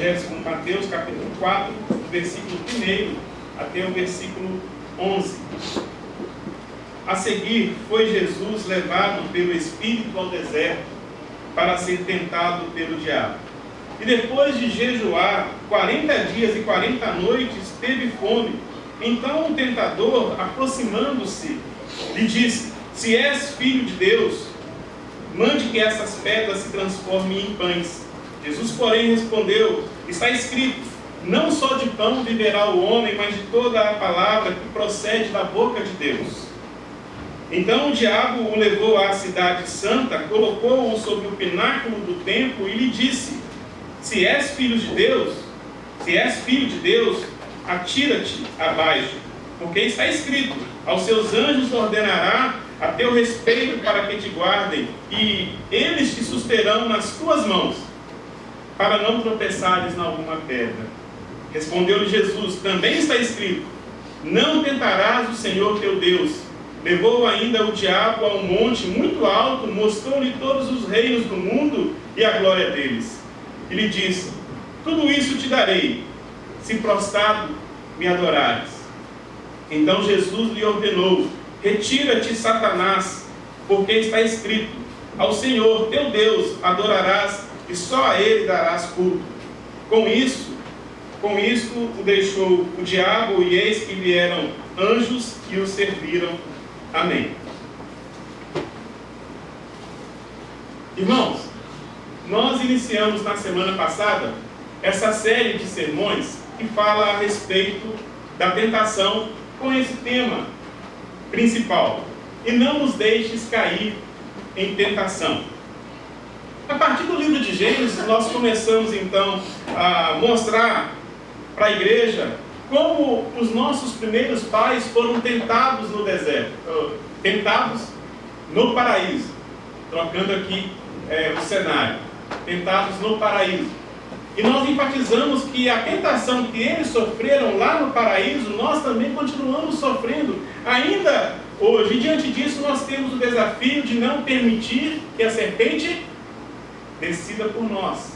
Evangelho segundo Mateus, capítulo 4, do versículo 1 até o versículo 11. A seguir, foi Jesus levado pelo Espírito ao deserto para ser tentado pelo diabo. E depois de jejuar 40 dias e 40 noites, teve fome. Então o tentador, aproximando-se, lhe disse: se és filho de Deus, mande que essas pedras se transformem em pães. Jesus, porém, respondeu: está escrito, não só de pão viverá o homem, mas de toda a palavra que procede da boca de Deus. Então o diabo o levou à cidade santa, colocou-o sobre o pináculo do templo e lhe disse: se és filho de Deus, atira-te abaixo, porque está escrito, aos seus anjos ordenará a teu respeito para que te guardem, e eles te susterão nas tuas mãos, para não tropeçares em alguma pedra. Respondeu-lhe Jesus: também está escrito, não tentarás o Senhor teu Deus. Levou ainda o diabo a um monte muito alto, mostrou-lhe todos os reinos do mundo e a glória deles. E lhe disse: tudo isso te darei, se prostrado me adorares. Então Jesus lhe ordenou: retira-te, Satanás, porque está escrito, ao Senhor teu Deus adorarás, e só a Ele darás culto. Com isto o deixou o diabo, e eis que vieram anjos e o serviram. Amém. Irmãos, nós iniciamos na semana passada essa série de sermões que fala a respeito da tentação com esse tema principal: e não nos deixes cair em tentação. A partir do livro de Gênesis, nós começamos então a mostrar para a igreja como os nossos primeiros pais foram tentados no deserto, tentados no paraíso, trocando aqui o cenário, tentados no paraíso. E nós enfatizamos que a tentação que eles sofreram lá no paraíso, nós também continuamos sofrendo ainda hoje. E diante disso, nós temos o desafio de não permitir que a serpente decida por nós.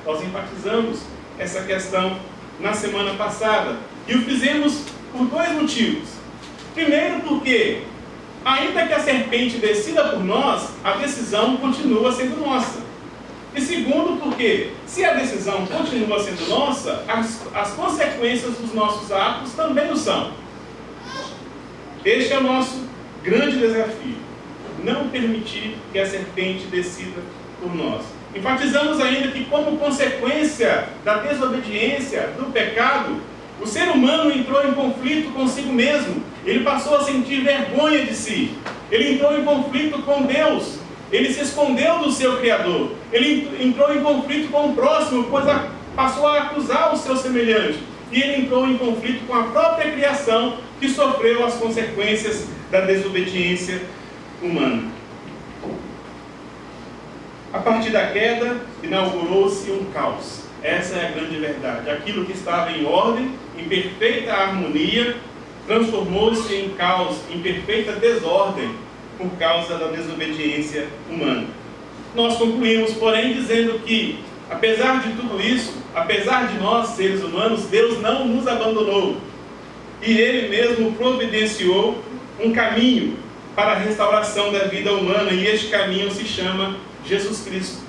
Nós enfatizamos essa questão na semana passada. E o fizemos por dois motivos. Primeiro, porque, ainda que a serpente decida por nós, a decisão continua sendo nossa. E segundo, porque, se a decisão continua sendo nossa, as consequências dos nossos atos também o são. Este é o nosso grande desafio: não permitir que a serpente decida por nós. Enfatizamos ainda que, como consequência da desobediência, do pecado, o ser humano entrou em conflito consigo mesmo. Ele passou a sentir vergonha de si. Ele entrou em conflito com Deus. Ele se escondeu do seu Criador. Ele entrou em conflito com o próximo, pois passou a acusar o seu semelhante. E ele entrou em conflito com a própria criação, que sofreu as consequências da desobediência humana. A partir da queda, inaugurou-se um caos. Essa é a grande verdade. Aquilo que estava em ordem, em perfeita harmonia, transformou-se em caos, em perfeita desordem, por causa da desobediência humana. Nós concluímos, porém, dizendo que, apesar de tudo isso, apesar de nós, seres humanos, Deus não nos abandonou. E Ele mesmo providenciou um caminho para a restauração da vida humana, e este caminho se chama Jesus Cristo.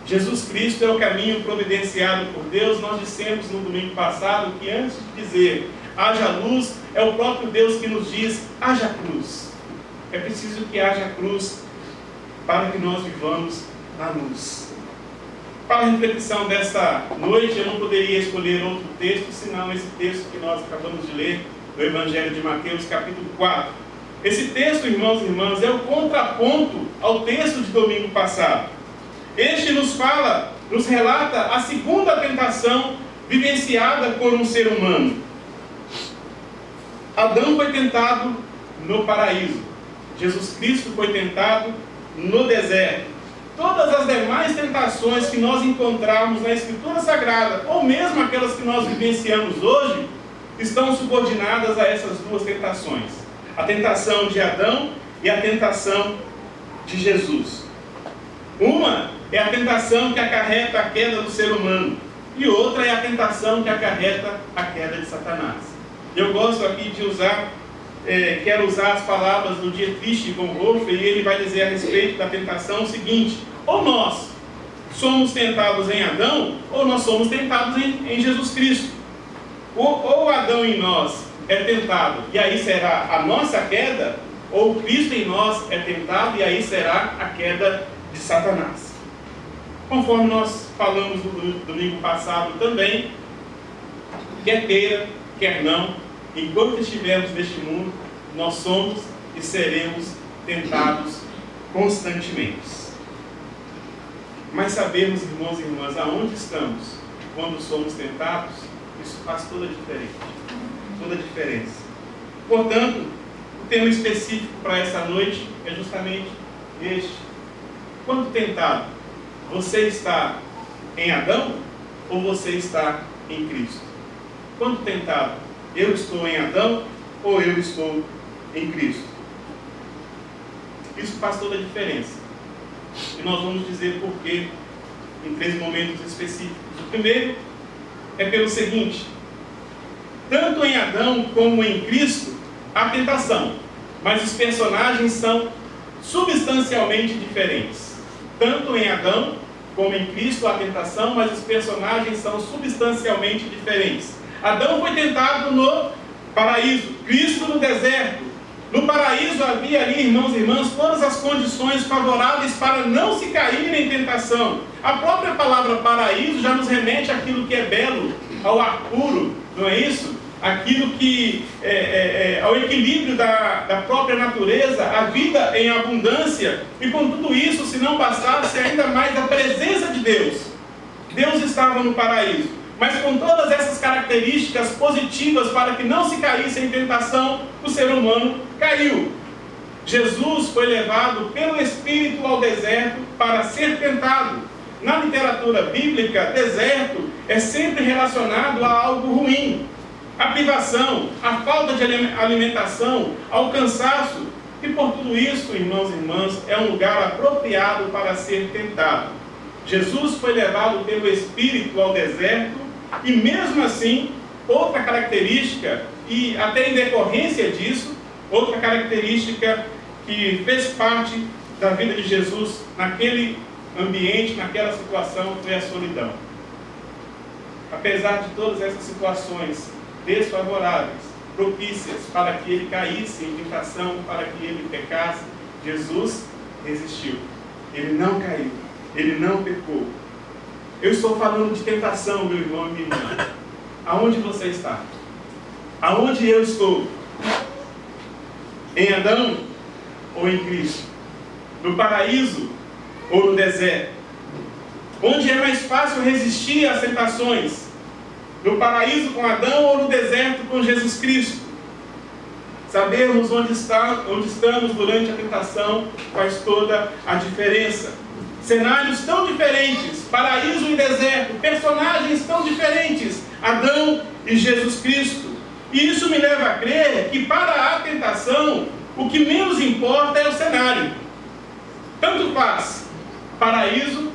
Jesus Cristo é o caminho providenciado por Deus. Nós dissemos no domingo passado que, antes de dizer haja luz, é o próprio Deus que nos diz haja cruz. É preciso que haja cruz para que nós vivamos na luz. Para a reflexão desta noite, eu não poderia escolher outro texto, senão esse texto que nós acabamos de ler, do Evangelho de Mateus, capítulo 4. Esse texto, irmãos e irmãs, é o contraponto ao texto de domingo passado. Este nos relata a segunda tentação vivenciada por um ser humano. Adão foi tentado no paraíso. Jesus Cristo foi tentado no deserto. Todas as demais tentações que nós encontramos na Escritura Sagrada, ou mesmo aquelas que nós vivenciamos hoje, estão subordinadas a essas duas tentações: a tentação de Adão e a tentação de Jesus. Uma é a tentação que acarreta a queda do ser humano, e outra é a tentação que acarreta a queda de Satanás. Eu gosto aqui de quero usar as palavras do Dietrich Bonhoeffer, e ele vai dizer a respeito da tentação o seguinte: ou nós somos tentados em Adão, ou nós somos tentados em Jesus Cristo. Ou Adão em nós é tentado, e aí será a nossa queda, ou Cristo em nós é tentado, e aí será a queda de Satanás. Conforme nós falamos no domingo passado também, quer queira, quer não, enquanto estivermos neste mundo, nós somos e seremos tentados constantemente. Mas sabermos, irmãos e irmãs, aonde estamos quando somos tentados, isso faz toda a diferença. Portanto, o tema específico para essa noite é justamente este: quando tentado, você está em Adão ou você está em Cristo? Quando tentado, eu estou em Adão ou eu estou em Cristo? Isso faz toda a diferença. E nós vamos dizer por quê em 3 momentos específicos. O primeiro é pelo seguinte: tanto em Adão como em Cristo há tentação, mas os personagens são substancialmente diferentes. Tanto em Adão como em Cristo há tentação, mas os personagens são substancialmente diferentes. Adão foi tentado no paraíso, Cristo no deserto. No paraíso havia ali, irmãos e irmãs, todas as condições favoráveis para não se cair em tentação. A própria palavra paraíso já nos remete àquilo que é belo, ao ar puro, não é isso? Aquilo que ao equilíbrio da própria natureza, a vida em abundância. E com tudo isso, se não bastasse ainda mais a presença de Deus. Deus estava no paraíso, mas com todas essas características positivas para que não se caísse em tentação, o ser humano caiu. Jesus foi levado pelo Espírito ao deserto para ser tentado. Na literatura bíblica, deserto é sempre relacionado a algo ruim. A privação, a falta de alimentação, ao cansaço. E por tudo isso, irmãos e irmãs, é um lugar apropriado para ser tentado. Jesus foi levado pelo Espírito ao deserto, e mesmo assim, outra característica, e até em decorrência disso, outra característica que fez parte da vida de Jesus naquele ambiente, naquela situação, foi a solidão. Apesar de todas essas situações desfavoráveis, propícias para que ele caísse em tentação, para que ele pecasse, Jesus resistiu. Ele não caiu, ele não pecou. Eu estou falando de tentação, meu irmão e minha irmã. Aonde você está? Aonde eu estou? Em Adão ou em Cristo? No paraíso ou no deserto? Onde é mais fácil resistir às tentações? No paraíso com Adão ou no deserto com Jesus Cristo? Sabermos onde estamos durante a tentação faz toda a diferença. Cenários tão diferentes, paraíso e deserto, personagens tão diferentes, Adão e Jesus Cristo. E isso me leva a crer que para a tentação, o que menos importa é o cenário. Tanto faz, paraíso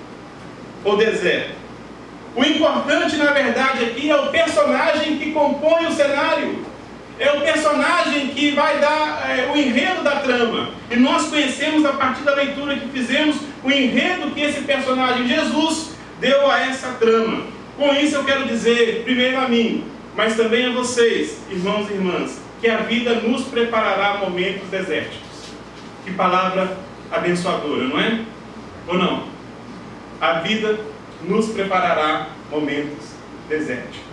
ou deserto. O importante, na verdade, aqui é o personagem que compõe o cenário. É o personagem que vai dar o enredo da trama. E nós conhecemos, a partir da leitura que fizemos, o enredo que esse personagem, Jesus, deu a essa trama. Com isso eu quero dizer, primeiro a mim, mas também a vocês, irmãos e irmãs, que a vida nos preparará momentos desérticos. Que palavra abençoadora, não é? Ou não? A vida nos preparará momentos desérticos.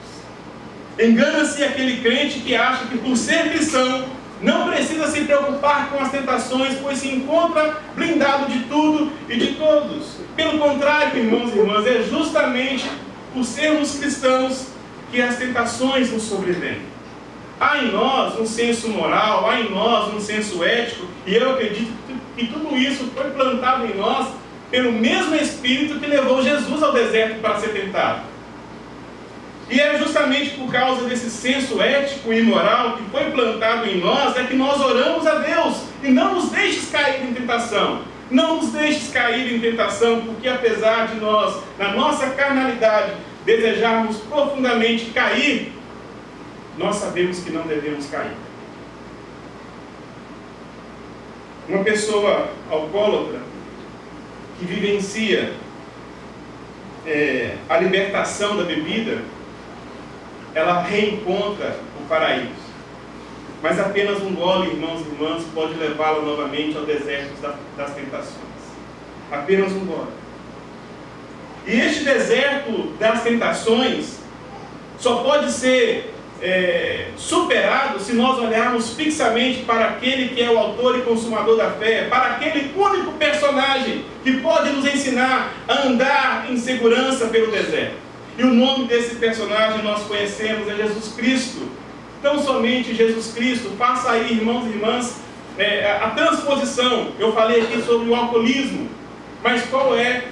Engana-se aquele crente que acha que por ser cristão não precisa se preocupar com as tentações, pois se encontra blindado de tudo e de todos. Pelo contrário, irmãos e irmãs, é justamente por sermos cristãos que as tentações nos sobrevêm. Há em nós um senso moral, há em nós um senso ético, e eu acredito que tudo isso foi plantado em nós pelo mesmo Espírito que levou Jesus ao deserto para ser tentado. E é justamente por causa desse senso ético e moral que foi plantado em nós, é que nós oramos a Deus, e não nos deixes cair em tentação. Não nos deixes cair em tentação, porque apesar de nós, na nossa carnalidade, desejarmos profundamente cair, nós sabemos que não devemos cair. Uma pessoa alcoólatra que vivencia a libertação da bebida, ela reencontra o paraíso. Mas apenas um gole, irmãos e irmãs, pode levá-la novamente ao deserto das tentações. Apenas um gole. E este deserto das tentações só pode ser superado se nós olharmos fixamente para aquele que é o autor e consumador da fé, para aquele único personagem que pode nos ensinar a andar em segurança pelo deserto. E o nome desse personagem nós conhecemos, é Jesus Cristo. Tão somente Jesus Cristo. Faça aí, irmãos e irmãs, a transposição. Eu falei aqui sobre o alcoolismo, mas qual é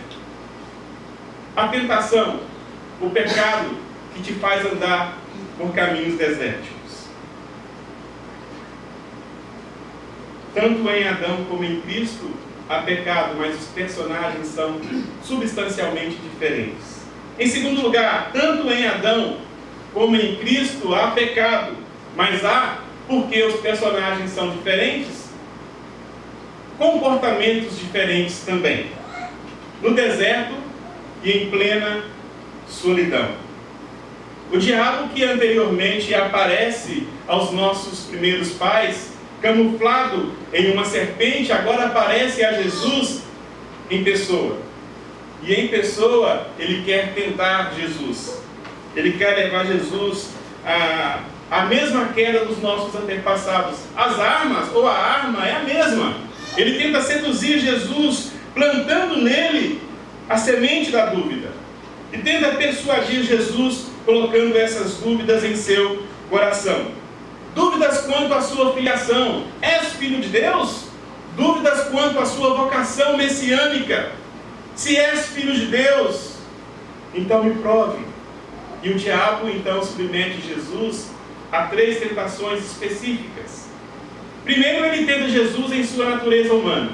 a tentação? O pecado que te faz andar por caminhos desérticos. Tanto em Adão como em Cristo há pecado, mas os personagens são substancialmente diferentes. Em segundo lugar, tanto em Adão como em Cristo há pecado, mas há, porque os personagens são diferentes, comportamentos diferentes também. No deserto e em plena solidão. O diabo que anteriormente aparece aos nossos primeiros pais, camuflado em uma serpente, agora aparece a Jesus em pessoa. E em pessoa ele quer tentar Jesus. Ele quer levar Jesus a mesma queda dos nossos antepassados. As armas, ou a arma, é a mesma. Ele tenta seduzir Jesus, plantando nele a semente da dúvida. E tenta persuadir Jesus, colocando essas dúvidas em seu coração. Dúvidas quanto à sua filiação. És filho de Deus? Dúvidas quanto à sua vocação messiânica. Se és filho de Deus, então me prove. E o diabo então submete Jesus a 3 tentações específicas. Primeiro, ele tenta Jesus em sua natureza humana.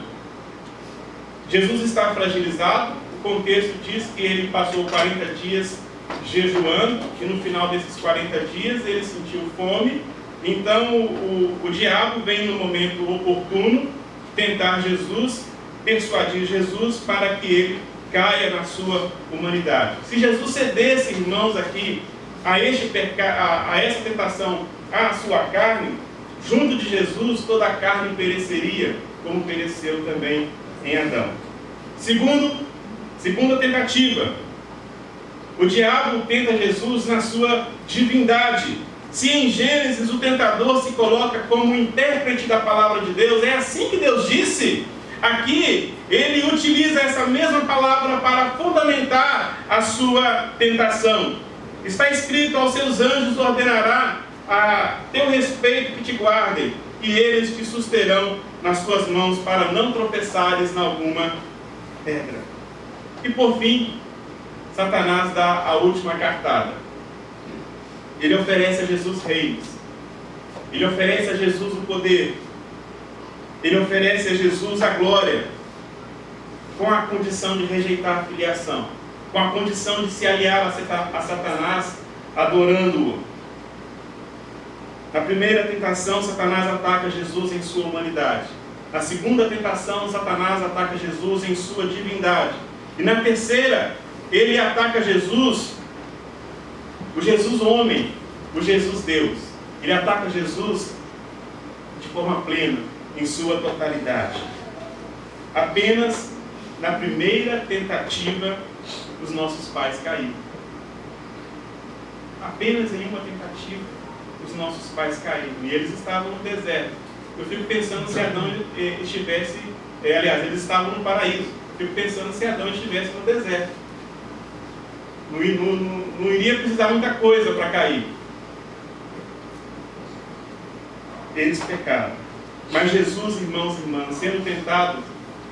Jesus está fragilizado. O contexto diz que ele passou 40 dias jejuando, e no final desses 40 dias ele sentiu fome. Então o diabo vem no momento oportuno tentar Jesus, persuadir Jesus para que ele caia na sua humanidade. Se Jesus cedesse, irmãos, aqui a essa tentação à sua carne, junto de Jesus toda a carne pereceria, como pereceu também em Adão. Segunda tentativa, o diabo tenta Jesus na sua divindade. Se em Gênesis o tentador se coloca como intérprete da palavra de Deus, é assim que Deus disse. Aqui ele utiliza essa mesma palavra para fundamentar a sua tentação. Está escrito: aos seus anjos ordenará a teu respeito que te guardem, e eles te susterão nas tuas mãos para não tropeçares em alguma pedra. E por fim, Satanás dá a última cartada. Ele oferece a Jesus reis. Ele oferece a Jesus o poder. Ele oferece a Jesus a glória, com a condição de rejeitar a filiação, com a condição de se aliar a Satanás, adorando-o. Na primeira tentação, Satanás ataca Jesus em sua humanidade. Na segunda tentação, Satanás ataca Jesus em sua divindade. E na terceira, ele ataca Jesus, o Jesus homem, o Jesus Deus. Ele ataca Jesus de forma plena, em sua totalidade. Apenas na primeira tentativa os nossos pais caíram. Apenas em uma tentativa os nossos pais caíram. E eles estavam no deserto. Eu fico pensando se Adão estivesse... aliás, eles estavam no paraíso. Eu fico pensando se Adão estivesse no deserto. Não iria precisar muita coisa para cair. Eles pecaram. Mas Jesus, irmãos e irmãs, sendo tentado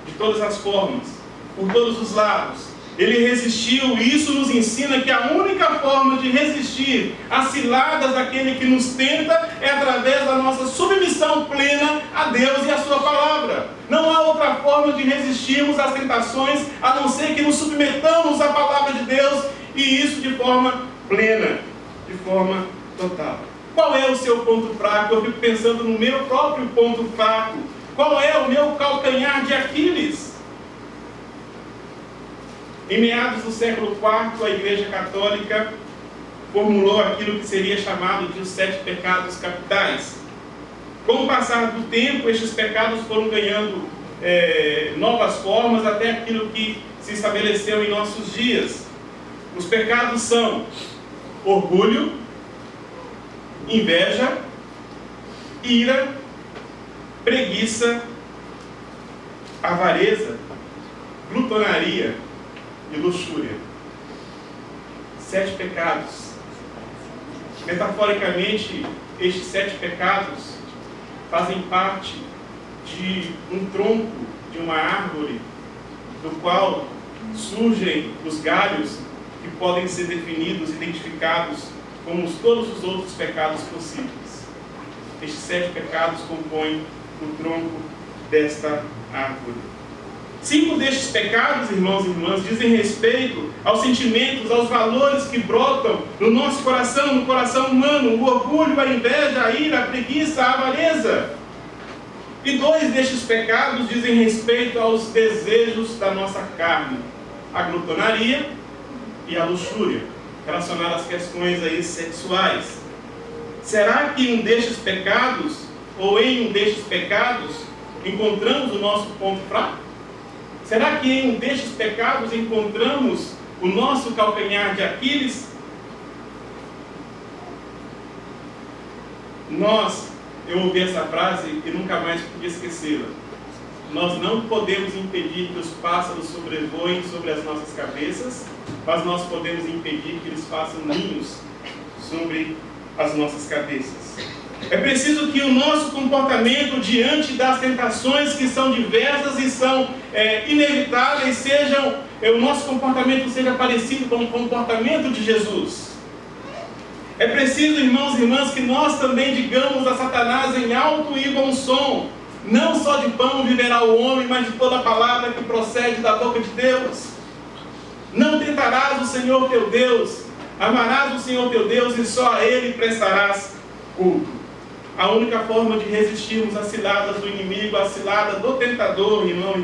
de todas as formas, por todos os lados, ele resistiu, e isso nos ensina que a única forma de resistir às ciladas daquele que nos tenta é através da nossa submissão plena a Deus e a sua palavra. Não há outra forma forma de resistirmos às tentações, a não ser que nos submetamos à palavra de Deus, e isso de forma plena, de forma total. Qual é o seu ponto fraco? Eu fico pensando no meu próprio ponto fraco. Qual é o meu calcanhar de Aquiles? Em meados do século IV, a Igreja Católica formulou aquilo que seria chamado de os 7 pecados capitais. Com o passar do tempo, estes pecados foram ganhando novas formas até aquilo que se estabeleceu em nossos dias. Os pecados são orgulho, inveja, ira, preguiça, avareza, glutonaria e luxúria. 7 pecados. Metaforicamente, estes 7 pecados fazem parte de um tronco de uma árvore, do qual surgem os galhos que podem ser definidos, identificados como todos os outros pecados possíveis. Estes 7 pecados compõem o tronco desta árvore. 5 destes pecados, irmãos e irmãs, dizem respeito aos sentimentos, aos valores que brotam no nosso coração, no coração humano: o orgulho, a inveja, a ira, a preguiça, a avareza. E 2 destes pecados dizem respeito aos desejos da nossa carne: a glutonaria e a luxúria, relacionadas às questões aí sexuais. Será que em um destes pecados, ou em um destes pecados, encontramos o nosso ponto fraco? Será que em um destes pecados encontramos o nosso calcanhar de Aquiles? Eu ouvi essa frase e nunca mais podia esquecê-la. Nós não podemos impedir que os pássaros sobrevoem sobre as nossas cabeças, mas nós podemos impedir que eles façam ninhos sobre as nossas cabeças. É preciso que o nosso comportamento diante das tentações que são diversas e são inevitáveis, o nosso comportamento seja parecido com o comportamento de Jesus. É preciso, irmãos e irmãs, que nós também digamos a Satanás em alto e bom som: não só de pão viverá o homem, mas de toda a palavra que procede da boca de Deus. Não tentarás o Senhor teu Deus, amarás o Senhor teu Deus e só a Ele prestarás culto. A única forma de resistirmos às ciladas do inimigo, às ciladas do tentador, irmãos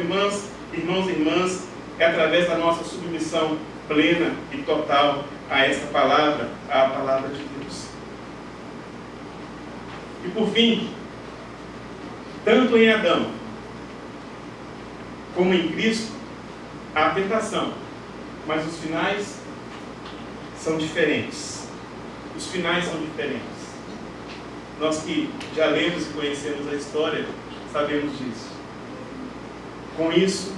e irmãs, é através da nossa submissão plena e total a essa palavra, a palavra de Deus. E por fim, tanto em Adão como em Cristo, há tentação, mas os finais são diferentes. Os finais são diferentes. Nós que já lemos e conhecemos a história, sabemos disso. Com isso,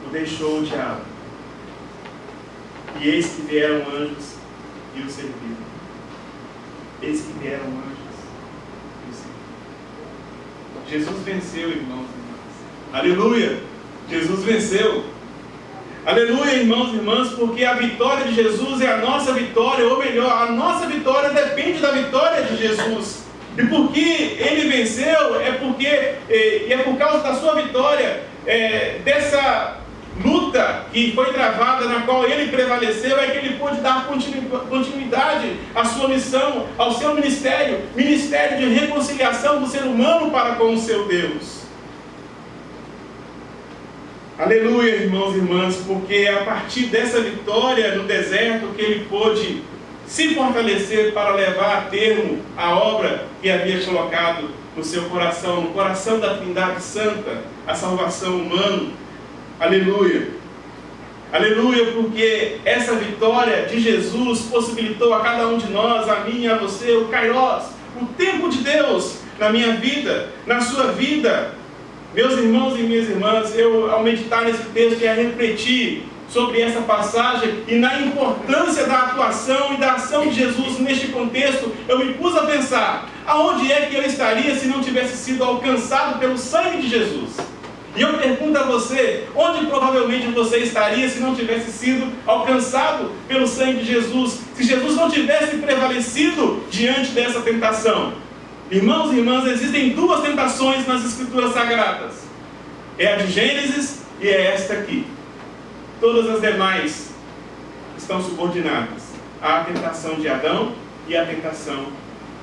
o deixou o diabo. E eis que vieram anjos e o serviram. Eis que vieram anjos e o serviram. Jesus venceu, irmãos e irmãs. Aleluia! Jesus venceu. Aleluia, irmãos e irmãs, porque a vitória de Jesus é a nossa vitória, ou melhor, a nossa vitória depende da vitória de Jesus. E porque Ele venceu, é por causa da sua vitória, dessa luta que foi travada, na qual Ele prevaleceu, é que Ele pôde dar continuidade à sua missão, ao seu ministério de reconciliação do ser humano para com o seu Deus. Aleluia, irmãos e irmãs, porque é a partir dessa vitória no deserto que Ele pôde se fortalecer para levar a termo a obra que havia colocado no seu coração, no coração da Trindade Santa, a salvação humana. Aleluia! Aleluia, porque essa vitória de Jesus possibilitou a cada um de nós, a mim e a você, o Kairos, o tempo de Deus na minha vida, na sua vida. Meus irmãos e minhas irmãs, eu, ao meditar nesse texto, ia refletir sobre essa passagem e na importância da atuação e da ação de Jesus neste contexto. Eu me pus a pensar: aonde é que eu estaria se não tivesse sido alcançado pelo sangue de Jesus? E eu pergunto a você: onde provavelmente você estaria se não tivesse sido alcançado pelo sangue de Jesus? Se Jesus não tivesse prevalecido diante dessa tentação? Irmãos e irmãs, existem duas tentações nas Escrituras Sagradas. É a de Gênesis e é esta aqui. Todas as demais estão subordinadas à tentação de Adão e à tentação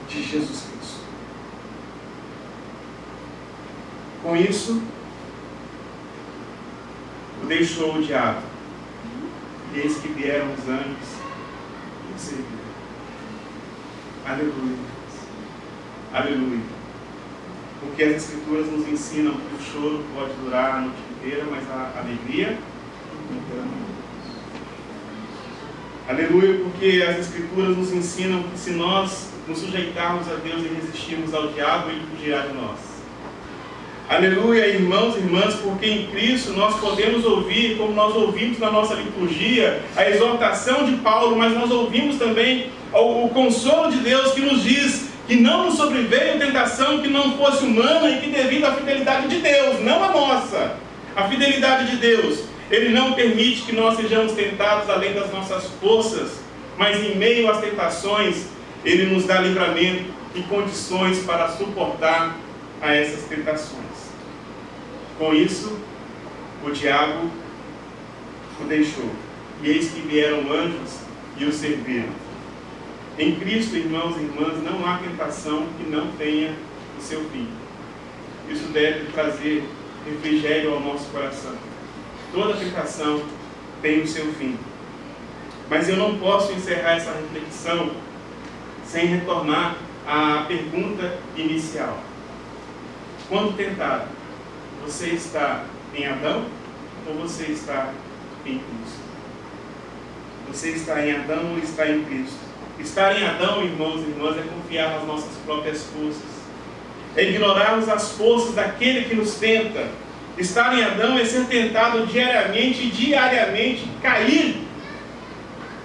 de Jesus Cristo. Com isso, o deixou o diabo. E eis que vieram os anjos e o serviram. Aleluia. Aleluia. Porque as Escrituras nos ensinam que o choro pode durar a noite inteira, mas a alegria não terá. Aleluia, porque as Escrituras nos ensinam que se nós nos sujeitarmos a Deus e resistirmos ao diabo, ele fugirá de nós. Aleluia, irmãos e irmãs, porque em Cristo nós podemos ouvir, como nós ouvimos na nossa liturgia, a exortação de Paulo, mas nós ouvimos também o consolo de Deus que nos diz que não nos sobreveio tentação que não fosse humana e que devido à fidelidade de Deus, não a nossa, a fidelidade de Deus, Ele não permite que nós sejamos tentados além das nossas forças, mas em meio às tentações, Ele nos dá livramento e condições para suportar a essas tentações. Com isso, o diabo o deixou. E eis que vieram anjos e o serviram. Em Cristo, irmãos e irmãs, não há tentação que não tenha o seu fim. Isso deve trazer refrigério ao nosso coração. Toda tentação tem o seu fim. Mas eu não posso encerrar essa reflexão sem retornar à pergunta inicial. Quando tentado, você está em Adão ou você está em Cristo? Você está em Adão ou está em Cristo? Estar em Adão, irmãos e irmãs, é confiar nas nossas próprias forças. É ignorarmos as forças daquele que nos tenta. Estar em Adão é ser tentado diariamente, cair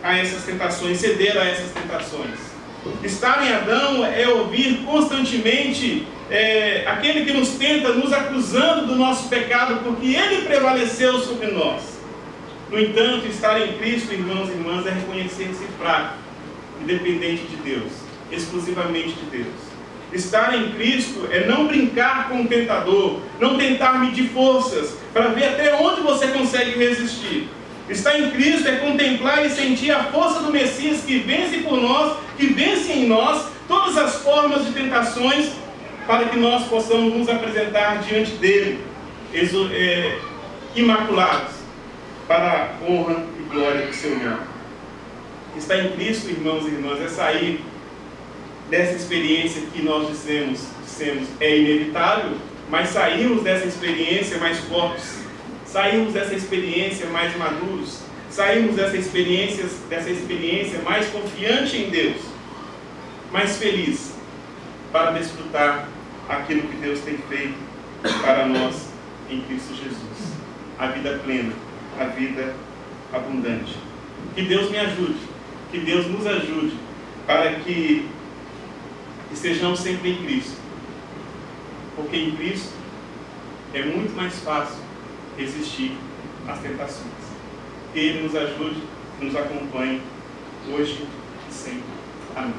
a essas tentações, ceder a essas tentações. Estar em Adão é ouvir constantemente aquele que nos tenta, nos acusando do nosso pecado, porque ele prevaleceu sobre nós. No entanto, estar em Cristo, irmãos e irmãs, é reconhecer-se fraco, independente de Deus, exclusivamente de Deus. Estar em Cristo é não brincar com o tentador, não tentar medir forças, para ver até onde você consegue resistir. Estar em Cristo é contemplar e sentir a força do Messias que vence por nós, que vence em nós todas as formas de tentações, para que nós possamos nos apresentar diante dele, imaculados, para a honra e glória do seu nome. Estar em Cristo, irmãos e irmãs, é sair dessa experiência que nós dissemos é inevitável, mas saímos dessa experiência mais fortes, saímos dessa experiência mais maduros, saímos dessa experiência mais confiante em Deus, mais feliz, para desfrutar aquilo que Deus tem feito para nós em Cristo Jesus. A vida plena, a vida abundante. Que Deus me ajude, que Deus nos ajude, para que estejamos sempre em Cristo. Porque em Cristo é muito mais fácil resistir às tentações. Que Ele nos ajude, nos acompanhe, hoje e sempre. Amém.